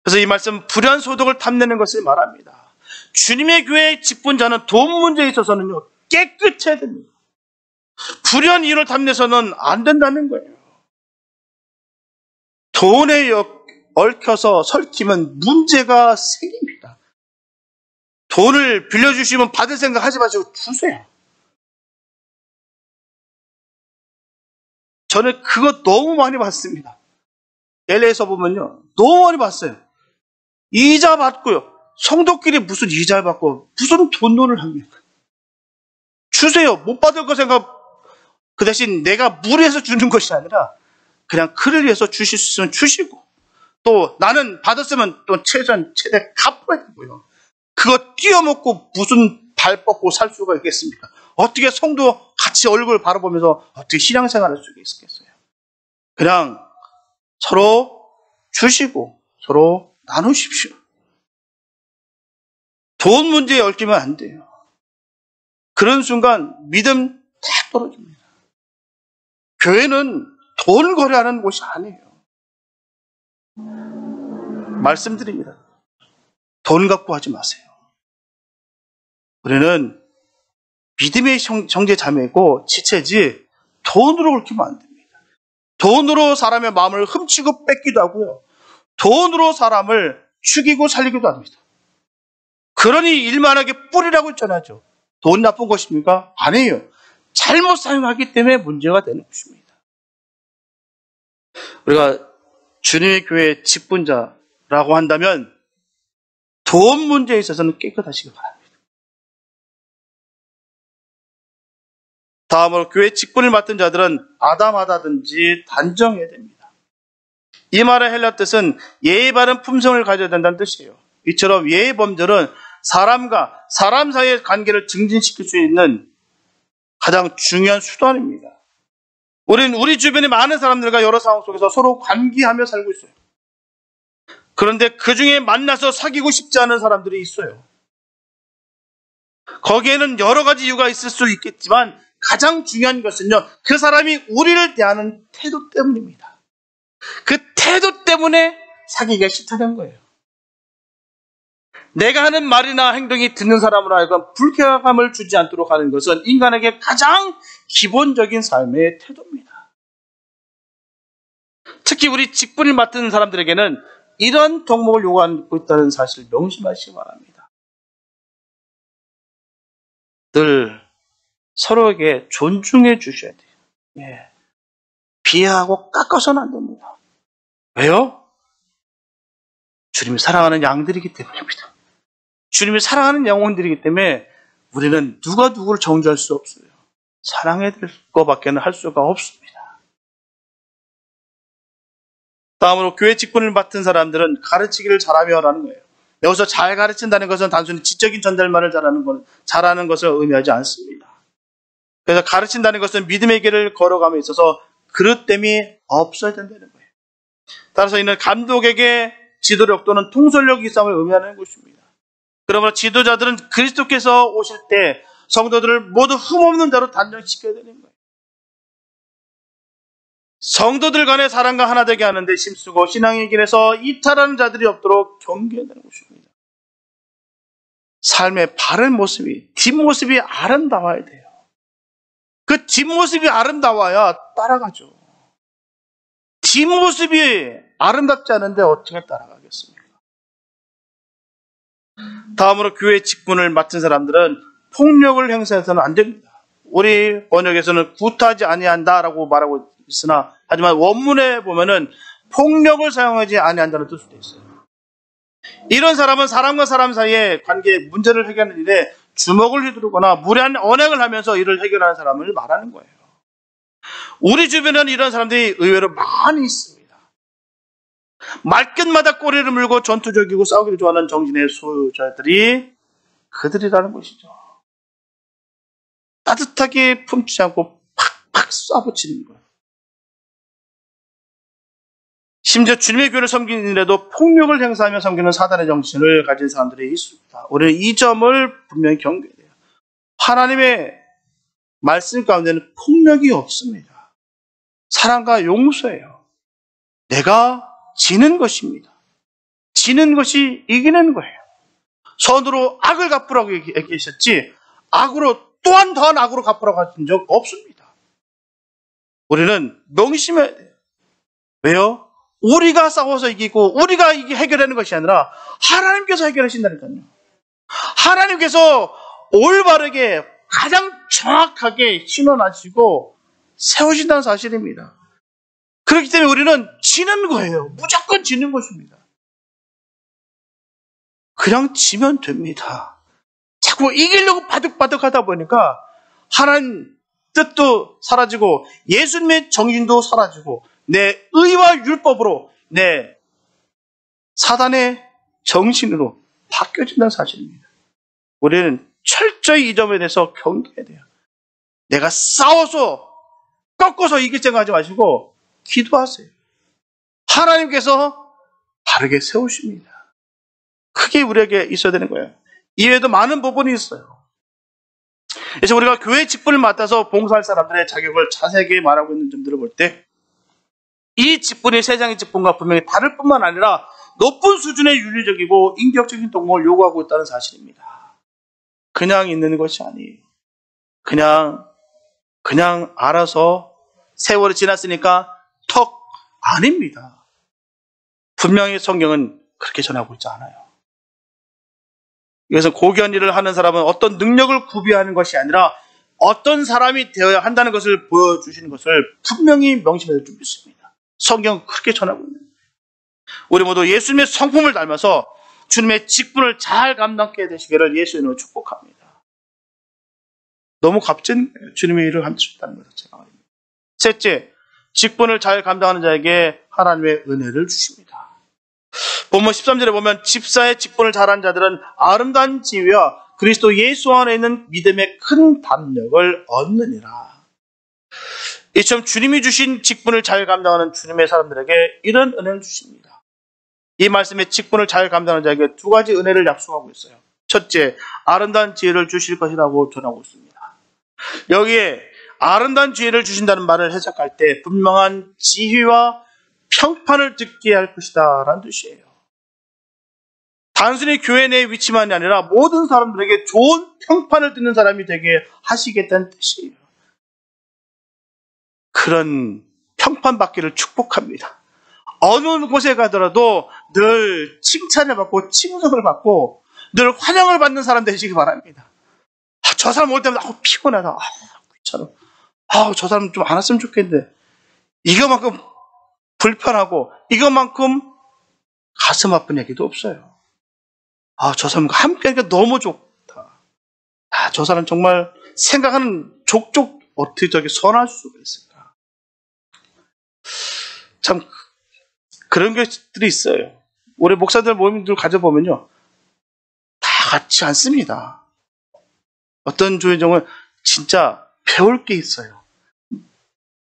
그래서 이 말씀 불의한 소득을 탐내는 것을 말합니다. 주님의 교회의 직분자는 돈 문제에 있어서는요, 깨끗해야 됩니다. 불의한 이윤을 탐내서는 안 된다는 거예요. 돈에 얽혀서 설키면 문제가 생깁니다. 돈을 빌려주시면 받을 생각 하지 마시고 주세요. 저는 그거 너무 많이 봤습니다. LA에서 보면요, 너무 많이 봤어요. 이자 받고요. 성도끼리 무슨 이자 받고 무슨 돈을 합니까? 주세요. 못 받을 거 생각. 그 대신 내가 무리해서 주는 것이 아니라 그냥 그를 위해서 주실 수 있으면 주시고, 또 나는 받았으면 또 최대 갚아야 되고요. 그거 띄어먹고 무슨 발 뻗고 살 수가 있겠습니까? 어떻게 성도 같이 얼굴 바라보면서 어떻게 신앙생활을 할 수가 있겠어요? 그냥 서로 주시고 서로 나누십시오. 돈 문제에 얽히면 안 돼요. 그런 순간 믿음 탁 떨어집니다. 교회는 돈 거래하는 곳이 아니에요. 말씀드립니다. 돈 갖고 하지 마세요. 우리는 믿음의 형제 자매고 지체지 돈으로 얽히면 안 됩니다. 돈으로 사람의 마음을 훔치고 뺏기도 하고요. 돈으로 사람을 죽이고 살리기도 합니다. 그러니 일만하게 뿌리라고 했잖아요. 돈 나쁜 것입니까? 아니에요. 잘못 사용하기 때문에 문제가 되는 것입니다. 우리가 주님의 교회의 직분자라고 한다면 돈 문제에 있어서는 깨끗하시기 바랍니다. 다음으로 교회 직분을 맡은 자들은 아담하다든지 단정해야 됩니다. 이 말의 헬라 뜻은 예의 바른 품성을 가져야 된다는 뜻이에요. 이처럼 예의 범절은 사람과 사람 사이의 관계를 증진시킬 수 있는 가장 중요한 수단입니다. 우리는 우리 주변의 많은 사람들과 여러 상황 속에서 서로 관계하며 살고 있어요. 그런데 그 중에 만나서 사귀고 싶지 않은 사람들이 있어요. 거기에는 여러 가지 이유가 있을 수 있겠지만 가장 중요한 것은요, 그 사람이 우리를 대하는 태도 때문입니다. 그 태도 때문에 사귀기가 싫다는 거예요. 내가 하는 말이나 행동이 듣는 사람으로 하여금 불쾌감을 주지 않도록 하는 것은 인간에게 가장 기본적인 삶의 태도입니다. 특히 우리 직분을 맡은 사람들에게는 이런 덕목을 요구하고 있다는 사실을 명심하시기 바랍니다. 늘 서로에게 존중해 주셔야 돼요. 예. 비하하고 깎아서는 안 됩니다. 왜요? 주님이 사랑하는 양들이기 때문입니다. 주님이 사랑하는 영혼들이기 때문에 우리는 누가 누구를 정죄할 수 없어요. 사랑해야 될 것밖에는 할 수가 없습니다. 다음으로 교회 직분을 맡은 사람들은 가르치기를 잘하며라는 거예요. 여기서 잘 가르친다는 것은 단순히 지적인 전달만을 잘하는 것을 의미하지 않습니다. 그래서 가르친다는 것은 믿음의 길을 걸어감에 있어서 그릇됨이 없어야 된다는 거예요. 따라서 이는 감독에게 지도력 또는 통솔력 이상을 의미하는 것입니다. 그러므로 지도자들은 그리스도께서 오실 때 성도들을 모두 흠없는 자로 단정시켜야 되는 거예요. 성도들 간의 사랑과 하나 되게 하는데 힘쓰고 신앙의 길에서 이탈하는 자들이 없도록 경계해야 되는 것입니다. 삶의 바른 모습이, 뒷모습이 아름다워야 돼요. 그 뒷모습이 아름다워야 따라가죠. 뒷모습이 아름답지 않은데 어떻게 따라가겠습니까? 다음으로 교회 직분을 맡은 사람들은 폭력을 행사해서는 안 됩니다. 우리 번역에서는 구타하지 아니한다라고 말하고 있으나 하지만 원문에 보면은 폭력을 사용하지 아니한다는 뜻도 있어요. 이런 사람은 사람과 사람 사이의 관계 문제를 해결하는 일에 주먹을 휘두르거나 무례한 언행을 하면서 이를 해결하는 사람을 말하는 거예요. 우리 주변에는 이런 사람들이 의외로 많이 있습니다. 말끝마다 꼬리를 물고 전투적이고 싸우기를 좋아하는 정신의 소유자들이 그들이라는 것이죠. 따뜻하게 품지 않고 팍팍 쏴붙이는 거예요. 심지어 주님의 교회를 섬기는 일에도 폭력을 행사하며 섬기는 사단의 정신을 가진 사람들이 있습니다. 우리는 이 점을 분명히 경계해야 돼요. 하나님의 말씀 가운데는 폭력이 없습니다. 사랑과 용서예요. 내가 지는 것입니다. 지는 것이 이기는 거예요. 선으로 악을 갚으라고 얘기하셨지 악으로 또한 더한 악으로 갚으라고 하신 적 없습니다. 우리는 명심해야 돼요. 왜요? 우리가 싸워서 이기고 우리가 해결하는 것이 아니라 하나님께서 해결하신다니까요. 하나님께서 올바르게 가장 정확하게 신원하시고 세우신다는 사실입니다. 그렇기 때문에 우리는 지는 거예요. 무조건 지는 것입니다. 그냥 지면 됩니다. 자꾸 이기려고 바득바득 하다 보니까 하나님 뜻도 사라지고 예수님의 정신도 사라지고 내 의와 율법으로 내 사단의 정신으로 바뀌어진다는 사실입니다. 우리는 철저히 이 점에 대해서 경계해야 돼요. 내가 싸워서 꺾어서 이길 생각하지 마시고 기도하세요. 하나님께서 바르게 세우십니다. 크게 우리에게 있어야 되는 거예요. 이외에도 많은 부분이 있어요. 그래서 우리가 교회 직분을 맡아서 봉사할 사람들의 자격을 자세하게 말하고 있는 점들을 볼 때 이 직분이 세상의 직분과 분명히 다를 뿐만 아니라 높은 수준의 윤리적이고 인격적인 덕목을 요구하고 있다는 사실입니다. 그냥 있는 것이 아니에요. 그냥 알아서 세월이 지났으니까 턱 아닙니다. 분명히 성경은 그렇게 전하고 있지 않아요. 그래서 고귀한 일을 하는 사람은 어떤 능력을 구비하는 것이 아니라 어떤 사람이 되어야 한다는 것을 보여주시는 것을 분명히 명심해야 줄 믿습니다. 성경은 그렇게 전하고 있는 거예요. 우리 모두 예수님의 성품을 닮아서 주님의 직분을 잘 감당하게 되시기를 예수의 이름으로 축복합니다. 너무 값진 주님의 일을 감당하는 것을 제가 말입니다. 셋째, 직분을 잘 감당하는 자에게 하나님의 은혜를 주십니다. 본문 13절에 보면 집사의 직분을 잘하는 자들은 아름다운 지위와 그리스도 예수 안에 있는 믿음의 큰 담력을 얻느니라. 이처럼 주님이 주신 직분을 잘 감당하는 주님의 사람들에게 이런 은혜를 주십니다. 이 말씀의 직분을 잘 감당하는 자에게 두 가지 은혜를 약속하고 있어요. 첫째, 아름다운 지혜를 주실 것이라고 전하고 있습니다. 여기에 아름다운 지혜를 주신다는 말을 해석할 때 분명한 지휘와 평판을 듣게 할 것이다 라는 뜻이에요. 단순히 교회 내의 위치만이 아니라 모든 사람들에게 좋은 평판을 듣는 사람이 되게 하시겠다는 뜻이에요. 그런 평판받기를 축복합니다. 어느 곳에 가더라도 늘 칭찬을 받고 칭송을 받고 늘 환영을 받는 사람 되시기 바랍니다. 저 사람 올 때마다 피곤하다. 귀찮아. 저 사람 좀 안 왔으면 좋겠는데 이거만큼 불편하고 이것만큼 가슴 아픈 얘기도 없어요. 저 사람과 함께하니까 너무 좋다. 저 사람 정말 생각하는 족족 어떻게 저렇게 선할 수가 있을까. 참 그런 것들이 있어요. 우리 목사들 모임들 가져보면요. 다 같지 않습니다. 어떤 조회종은 진짜 배울 게 있어요.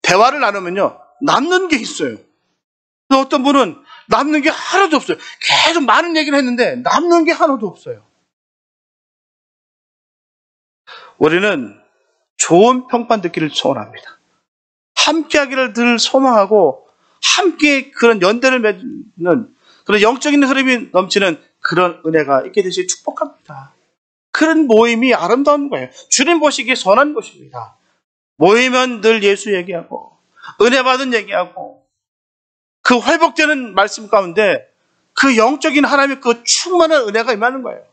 대화를 나누면요. 남는 게 있어요. 어떤 분은 남는 게 하나도 없어요. 계속 많은 얘기를 했는데 남는 게 하나도 없어요. 우리는 좋은 평판 듣기를 소원합니다. 함께하기를 늘 소망하고 함께 그런 연대를 맺는 그런 영적인 흐름이 넘치는 그런 은혜가 있게 되시기 축복합니다. 그런 모임이 아름다운 거예요. 주님 보시기에 선한 것입니다. 모이면 늘 예수 얘기하고 은혜 받은 얘기하고 그 회복되는 말씀 가운데 그 영적인 하나님의 그 충만한 은혜가 임하는 거예요.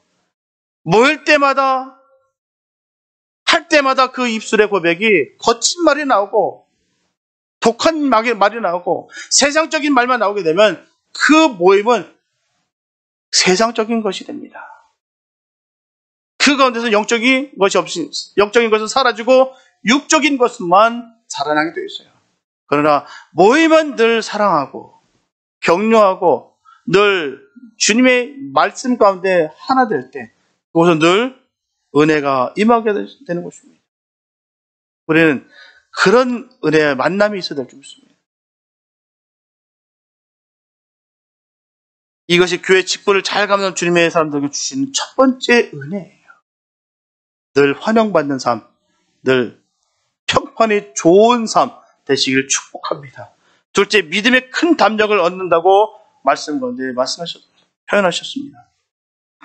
모일 때마다 할 때마다 그 입술의 고백이 거친 말이 나오고 독한 말이 나오고 세상적인 말만 나오게 되면 그 모임은 세상적인 것이 됩니다. 그 가운데서 영적인 것이 없이 영적인 것은 사라지고 육적인 것만 자라나게 되어 있어요. 그러나 모임은 늘 사랑하고 격려하고 늘 주님의 말씀 가운데 하나 될 때 그것은 늘 은혜가 임하게 되는 것입니다. 우리는 그런 은혜의 만남이 있어야 될 줄 믿습니다. 이것이 교회 직분을 잘 감당하는 주님의 사람들에게 주시는 첫 번째 은혜예요. 늘 환영받는 삶, 늘 평판이 좋은 삶 되시길 축복합니다. 둘째, 믿음의 큰 담력을 얻는다고 말씀 가운데 표현하셨습니다.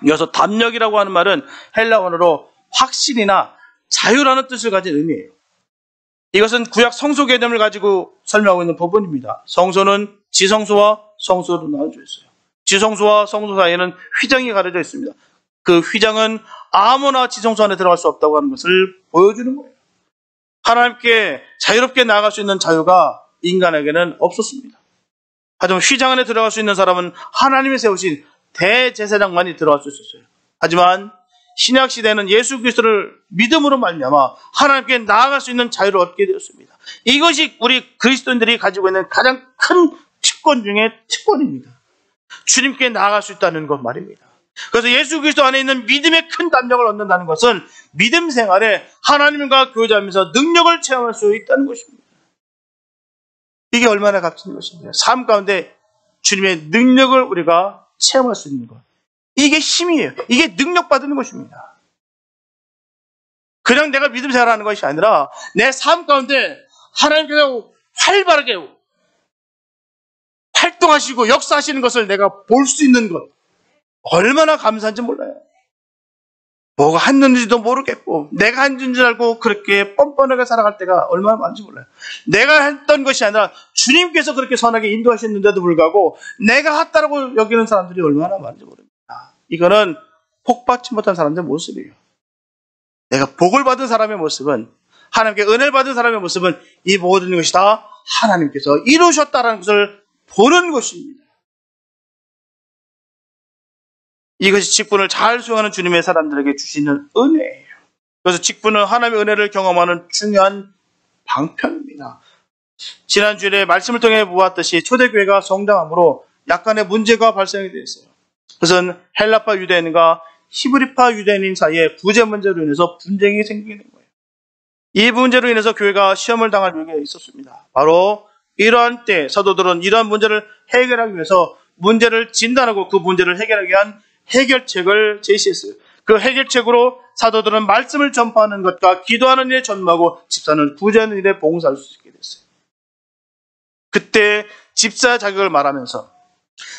이어서 담력이라고 하는 말은 헬라어로 확신이나 자유라는 뜻을 가진 의미예요. 이것은 구약 성소 개념을 가지고 설명하고 있는 부분입니다. 성소는 지성소와 성소로 나눠져 있어요. 지성소와 성소 사이에는 휘장이 가려져 있습니다. 그 휘장은 아무나 지성소 안에 들어갈 수 없다고 하는 것을 보여주는 거예요. 하나님께 자유롭게 나아갈 수 있는 자유가 인간에게는 없었습니다. 하지만 휘장 안에 들어갈 수 있는 사람은 하나님이 세우신 대제사장만이 들어갈 수 있었어요. 하지만 신약 시대는 예수 그리스도를 믿음으로 말미암아 하나님께 나아갈 수 있는 자유를 얻게 되었습니다. 이것이 우리 그리스도인들이 가지고 있는 가장 큰 특권 중에 특권입니다. 주님께 나아갈 수 있다는 것 말입니다. 그래서 예수 그리스도 안에 있는 믿음의 큰 담력을 얻는다는 것은 믿음 생활에 하나님과 교제하면서 능력을 체험할 수 있다는 것입니다. 이게 얼마나 값진 것입니다. 삶 가운데 주님의 능력을 우리가 체험할 수 있는 것. 이게 힘이에요. 이게 능력받는 것입니다. 그냥 내가 믿음 생활하는 것이 아니라 내 삶 가운데 하나님께서 활발하게 활동하시고 역사하시는 것을 내가 볼 수 있는 것. 얼마나 감사한지 몰라요. 뭐가 했는지도 모르겠고 내가 한 줄 알고 그렇게 뻔뻔하게 살아갈 때가 얼마나 많은지 몰라요. 내가 했던 것이 아니라 주님께서 그렇게 선하게 인도하셨는데도 불구하고 내가 했다라고 여기는 사람들이 얼마나 많은지 모릅니다. 이거는 복받지 못한 사람들의 모습이에요. 내가 복을 받은 사람의 모습은 하나님께 은혜를 받은 사람의 모습은 이 모든 것이 다 하나님께서 이루셨다는 것을 보는 것입니다. 이것이 직분을 잘 수행하는 주님의 사람들에게 주시는 은혜예요. 그래서 직분은 하나님의 은혜를 경험하는 중요한 방편입니다. 지난주에 말씀을 통해 보았듯이 초대교회가 성장함으로 약간의 문제가 발생이 되었어요. 그것은 헬라파 유대인과 히브리파 유대인 사이에 부재 문제로 인해서 분쟁이 생기게 된 거예요. 이 문제로 인해서 교회가 시험을 당할 위기가 있었습니다. 바로 이러한 때 사도들은 이러한 문제를 해결하기 위해서 문제를 진단하고 그 문제를 해결하기 위한 해결책을 제시했어요. 그 해결책으로 사도들은 말씀을 전파하는 것과 기도하는 일에 전무하고 집사는 구제하는 일에 봉사할 수 있게 됐어요. 그때 집사 자격을 말하면서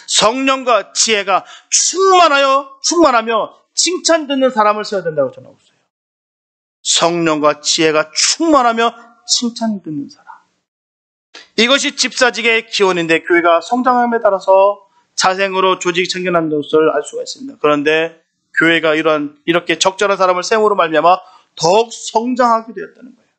성령과 지혜가 충만하며 칭찬 듣는 사람을 세워야 된다고 전하고 있어요. 성령과 지혜가 충만하며 칭찬 듣는 사람. 이것이 집사직의 기원인데 교회가 성장함에 따라서 자생으로 조직 챙겨나는 것을 알 수가 있습니다. 그런데 교회가 이렇게 적절한 사람을 세움으로 말미암아 더욱 성장하게 되었다는 거예요.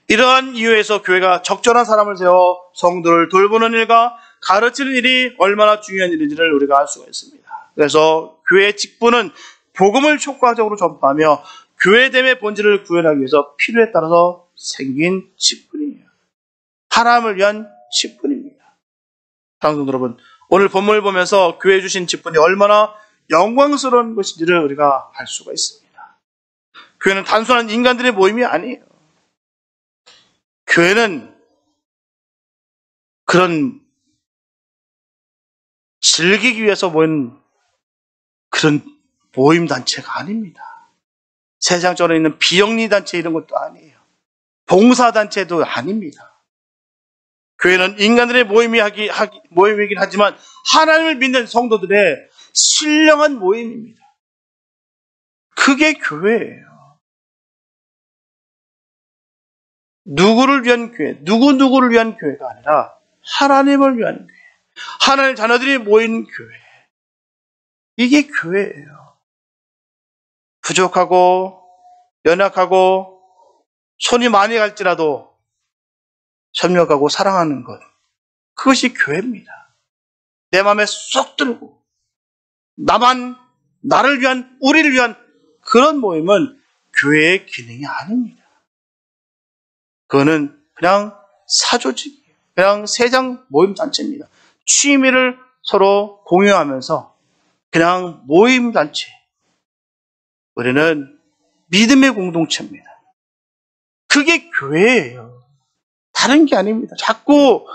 이러한 이유에서 교회가 적절한 사람을 세워 성도를 돌보는 일과 가르치는 일이 얼마나 중요한 일인지를 우리가 알 수가 있습니다. 그래서 교회의 직분은 복음을 효과적으로 전파하며 교회됨의 본질을 구현하기 위해서 필요에 따라서 생긴 직분이에요. 하나님을 위한 직분입니다. 사랑하는 여러분, 오늘 본문을 보면서 교회에 주신 직분이 얼마나 영광스러운 것인지를 우리가 알 수가 있습니다. 교회는 단순한 인간들의 모임이 아니에요. 교회는 그런 즐기기 위해서 모인 그런 모임 단체가 아닙니다. 세상적으로 있는 비영리 단체 이런 것도 아니에요. 봉사 단체도 아닙니다. 교회는 인간들의 모임이긴 하지만 하나님을 믿는 성도들의 신령한 모임입니다. 그게 교회예요. 누구를 위한 교회, 누구를 위한 교회가 아니라 하나님을 위한 교회, 하나님의 자녀들이 모인 교회. 이게 교회예요. 부족하고 연약하고 손이 많이 갈지라도 협력하고 사랑하는 것, 그것이 교회입니다. 내 마음에 쏙 들고 나를 위한, 우리를 위한 그런 모임은 교회의 기능이 아닙니다. 그거는 그냥 사조직이에요. 그냥 세상 모임 단체입니다. 취미를 서로 공유하면서 그냥 모임 단체. 우리는 믿음의 공동체입니다. 그게 교회예요. 다른 게 아닙니다. 자꾸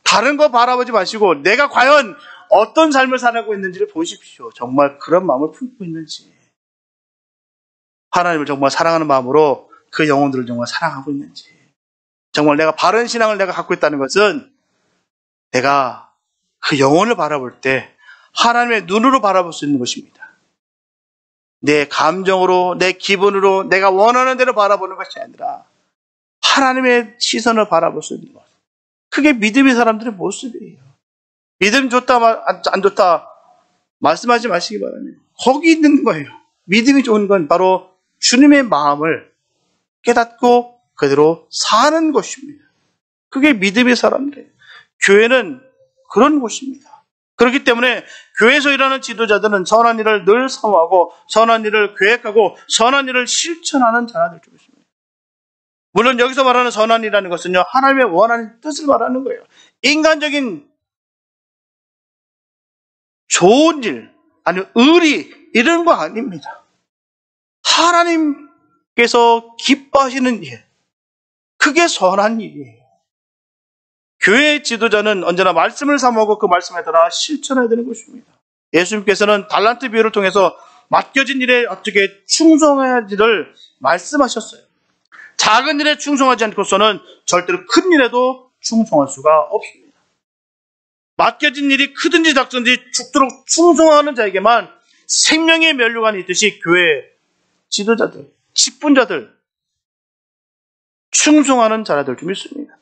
다른 거 바라보지 마시고 내가 과연 어떤 삶을 살아가고 있는지를 보십시오. 정말 그런 마음을 품고 있는지. 하나님을 정말 사랑하는 마음으로 그 영혼들을 정말 사랑하고 있는지. 정말 내가 바른 신앙을 내가 갖고 있다는 것은 내가 그 영혼을 바라볼 때 하나님의 눈으로 바라볼 수 있는 것입니다. 내 감정으로, 내 기분으로, 내가 원하는 대로 바라보는 것이 아니라 하나님의 시선을 바라볼 수 있는 것. 그게 믿음의 사람들의 모습이에요. 믿음 좋다, 안 좋다 말씀하지 마시기 바랍니다. 거기 있는 거예요. 믿음이 좋은 건 바로 주님의 마음을 깨닫고 그대로 사는 것입니다. 그게 믿음의 사람들이에요. 교회는 그런 곳입니다. 그렇기 때문에 교회에서 일하는 지도자들은 선한 일을 늘 사모하고 선한 일을 계획하고 선한 일을 실천하는 자라될 줄 믿습니다. 물론 여기서 말하는 선한 일이라는 것은요, 하나님의 원하는 뜻을 말하는 거예요. 인간적인 좋은 일, 아니면 의리 이런 거 아닙니다. 하나님께서 기뻐하시는 일, 그게 선한 일이에요. 교회의 지도자는 언제나 말씀을 사모하고 그 말씀에 따라 실천해야 되는 것입니다. 예수님께서는 달란트 비유를 통해서 맡겨진 일에 어떻게 충성해야 할지를 말씀하셨어요. 작은 일에 충성하지 않고서는 절대로 큰 일에도 충성할 수가 없습니다. 맡겨진 일이 크든지 작든지 죽도록 충성하는 자에게만 생명의 면류관이 있듯이 교회 지도자들, 직분자들 충성하는 자라들 줄 믿습니다.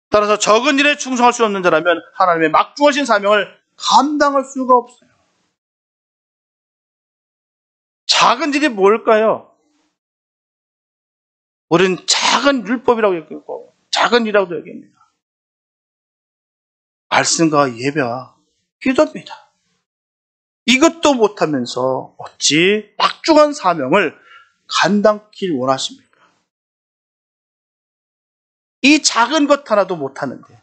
따라서 적은 일에 충성할 수 없는 자라면 하나님의 막 주어진 사명을 감당할 수가 없어요. 작은 일이 뭘까요? 우리는 작은 율법이라고 여기고 작은 일이라고도 여깁니다. 말씀과 예배와 기도입니다. 이것도 못하면서 어찌 막중한 사명을 감당길 원하십니까? 이 작은 것 하나도 못하는데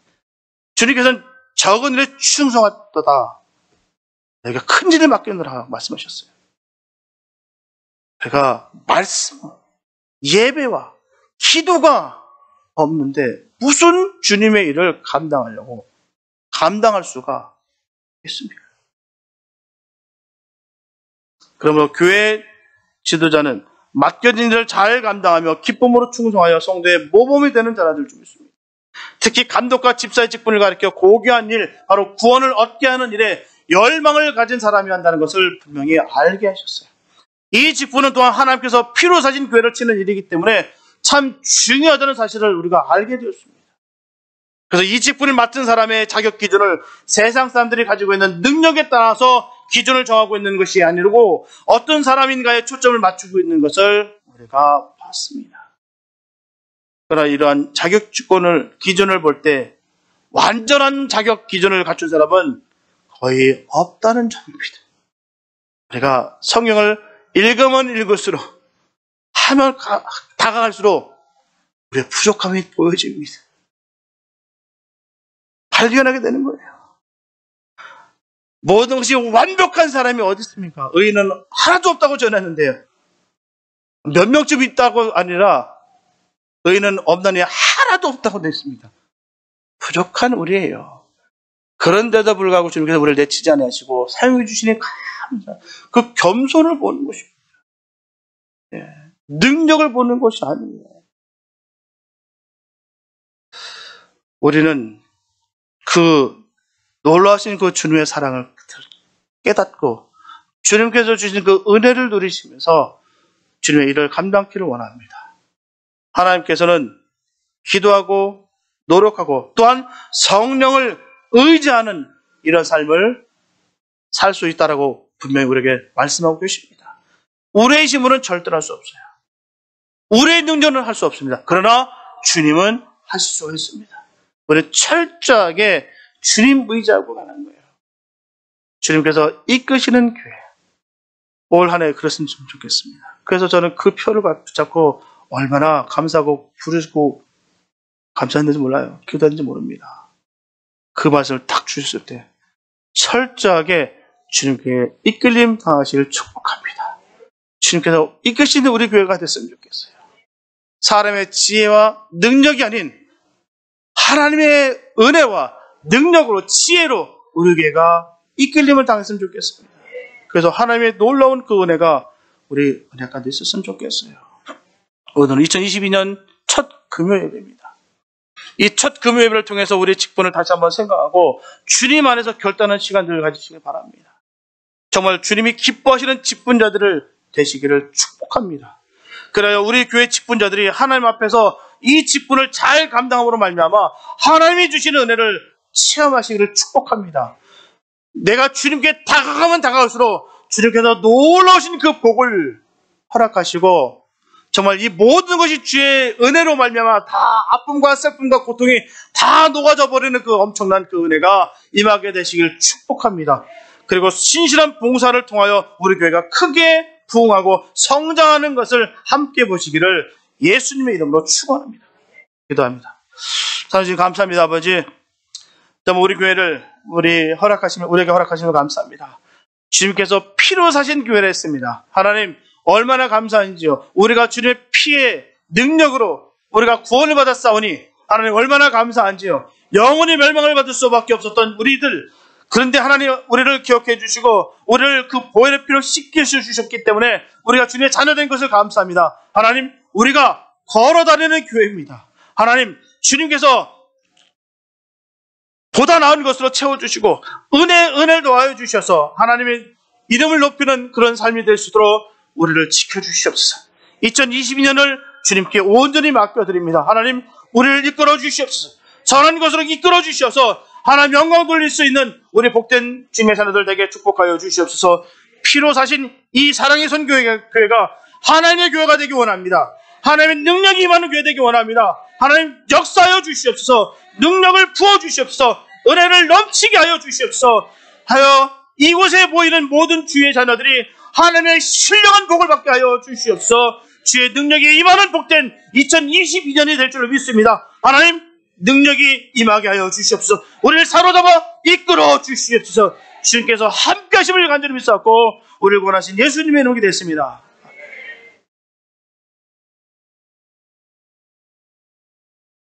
주님께서는 적은 일에 충성하도다. 내가 큰 일을 맡기느라 말씀하셨어요. 내가 말씀, 예배와 기도가 없는데 무슨 주님의 일을 감당할 수가 있습니까? 그러므로 교회 지도자는 맡겨진 일을 잘 감당하며 기쁨으로 충성하여 성도의 모범이 되는 자라 될 줄 믿습니다. 특히 감독과 집사의 직분을 가리켜 고귀한 일, 바로 구원을 얻게 하는 일에 열망을 가진 사람이 한다는 것을 분명히 알게 하셨어요. 이 직분은 또한 하나님께서 피로 사신 교회를 치는 일이기 때문에 참 중요하다는 사실을 우리가 알게 되었습니다. 그래서 이 직분을 맡은 사람의 자격 기준을 세상 사람들이 가지고 있는 능력에 따라서 기준을 정하고 있는 것이 아니고 어떤 사람인가에 초점을 맞추고 있는 것을 우리가 봤습니다. 그러나 이러한 자격 기준을 볼 때 완전한 자격 기준을 갖춘 사람은 거의 없다는 점입니다. 우리가 성경을 읽으면 읽을수록 하면 다가갈수록 우리의 부족함이 보여집니다. 발견하게 되는 거예요. 모든 것이 완벽한 사람이 어디 있습니까? 의인은 하나도 없다고 전했는데요. 몇 명쯤 있다고 아니라 의인은 없나니 하나도 없다고 냈습니다. 부족한 우리예요. 그런데도 불구하고 주님께서 우리를 내치지 않으시고 사용해 주시니 감사. 그 겸손을 보는 것입니다. 예. 능력을 보는 것이 아니에요. 우리는 그 놀라우신 그 주님의 사랑을 깨닫고 주님께서 주신 그 은혜를 누리시면서 주님의 일을 감당키를 원합니다. 하나님께서는 기도하고 노력하고 또한 성령을 의지하는 이런 삶을 살 수 있다라고 분명히 우리에게 말씀하고 계십니다. 우리의 힘으로는 절대로 할 수 없어요. 우리의 능력은 할 수 없습니다. 그러나 주님은 하실 수 있습니다. 우리는 철저하게 주님 의지하고 가는 거예요. 주님께서 이끄시는 교회. 올 한 해 그랬으면 좋겠습니다. 그래서 저는 그 표를 붙잡고 얼마나 감사하고 부르고 감사했는지 몰라요. 기도했는지 모릅니다. 그 말씀을 딱 주셨을 때 철저하게 주님께 이끌림 당하시길 축복합니다. 주님께서 이끄시는 우리 교회가 됐으면 좋겠어요. 사람의 지혜와 능력이 아닌 하나님의 은혜와 능력으로 지혜로 우리 교회가 이끌림을 당했으면 좋겠습니다. 그래서 하나님의 놀라운 그 은혜가 우리 은혜 가운데 있었으면 좋겠어요. 오늘은 2022년 첫 금요예배입니다. 이 첫 금요예배를 통해서 우리의 직분을 다시 한번 생각하고 주님 안에서 결단하는 시간들을 가지시길 바랍니다. 정말 주님이 기뻐하시는 직분자들을 되시기를 축복합니다. 그래야 우리 교회 직분자들이 하나님 앞에서 이 직분을 잘 감당함으로 말미암아 하나님이 주시는 은혜를 체험하시기를 축복합니다. 내가 주님께 다가가면 다가갈수록 주님께서 놀라우신 그 복을 허락하시고 정말 이 모든 것이 주의 은혜로 말미암아 다 아픔과 슬픔과 고통이 다 녹아져 버리는 그 엄청난 그 은혜가 임하게 되시길 축복합니다. 그리고 신실한 봉사를 통하여 우리 교회가 크게 부흥하고 성장하는 것을 함께 보시기를 예수님의 이름으로 축원합니다. 기도합니다. 하나님 감사합니다. 아버지. 우리 교회를 우리에게 허락하시면 감사합니다. 주님께서 피로 사신 교회를 했습니다. 하나님 얼마나 감사한지요. 우리가 주님의 피의 능력으로 우리가 구원을 받았사오니 하나님 얼마나 감사한지요. 영원히 멸망을 받을 수밖에 없었던 우리들, 그런데 하나님 우리를 기억해 주시고 우리를 그 보혈의 피로 씻겨 주셨기 때문에 우리가 주님의 자녀된 것을 감사합니다. 하나님 우리가 걸어다니는 교회입니다. 하나님 주님께서 보다 나은 것으로 채워주시고 은혜를 더하여 주셔서 하나님의 이름을 높이는 그런 삶이 될 수 있도록 우리를 지켜주시옵소서. 2022년을 주님께 온전히 맡겨드립니다. 하나님 우리를 이끌어 주시옵소서. 선한 것으로 이끌어 주셔서 하나님 영광 돌릴 수 있는 우리 복된 주님의 자녀들 되게 축복하여 주시옵소서. 피로 사신 이 사랑의 선교회가 하나님의 교회가 되기 원합니다. 하나님의 능력이 임하는 교회 되기 원합니다. 하나님 역사하여 주시옵소서. 능력을 부어 주시옵소서. 은혜를 넘치게 하여 주시옵소서. 하여 이곳에 모이는 모든 주의 자녀들이 하나님의 신령한 복을 받게 하여 주시옵소서. 주의 능력이 임하는 복된 2022년이 될 줄로 믿습니다. 하나님 능력이 임하게 하여 주시옵소서. 우리를 사로잡아 이끌어 주시옵소서. 주님께서 함께 하심을 간절히 믿사옵고 우리를 구원하신 예수님의 이름이 됐습니다.